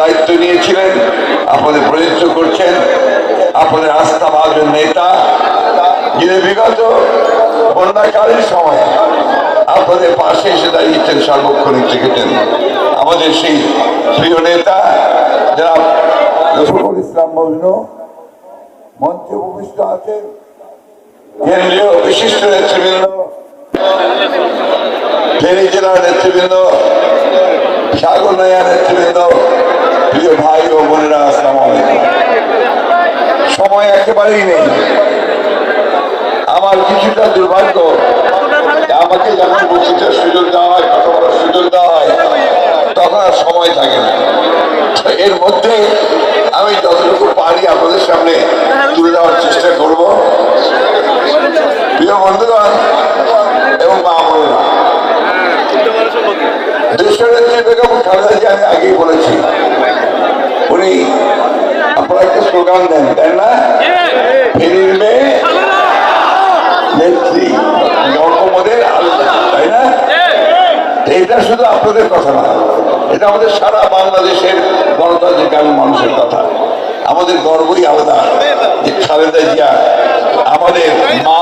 দায়িত্ব নিয়েছিলেন, আপনাদের প্রতিনিধিত্ব করছেন, আপনাদের আস্থাভাজন নেতা, যিনি বিগত বন্যাকালীন সময়ে আপনাদের পাশে এসে দাঁড়িয়েছেন, সার্বক্ষণিক থেকেছেন। আমাদের সেই প্রিয় নেতা যারা রফিকুল ইসলাম মজনু মঞ্চে উপবিষ্ট আছেন, কেন্দ্রীয় বিশিষ্ট নেতৃবৃন্দ, ফেনী জেলার নেতৃবৃন্দ, সাগরনাইয়া নেতৃবৃন্দ, প্রিয় ভাই ও বোনেরা, আসসালামু আলাইকুম। সময় একেবারেই নেই। আমার কিছুটা দুর্ভাগ্য, আমাকে যখন বক্তৃতার সুযোগ দেওয়া হয়, কথা বলার সুযোগ দেওয়া হয়, তখন আর সময় থাকে না। এর মধ্যে আমি যতটুকু পারি আপনাদের সামনে তুলে দেওয়ার চেষ্টা করব। প্রিয় বন্ধুগণ এবং মা বোনেরা, দেশনেত্রী বেগম খালেদা জিয়া, আমি আগেই বলেছি, উনি আপনারা একটা স্লোগান দেন, তাই না? ফেনীর মেয়ে নেত্রী, জনপদের আলোচনা, তাই না? এটা শুধু আপনাদের কথা না, এটা আমাদের সারা বাংলাদেশের গণতান্ত্রিক মানুষের কথা। আমাদের গর্বই আলাদা যে খালেদা জিয়া আমাদের মা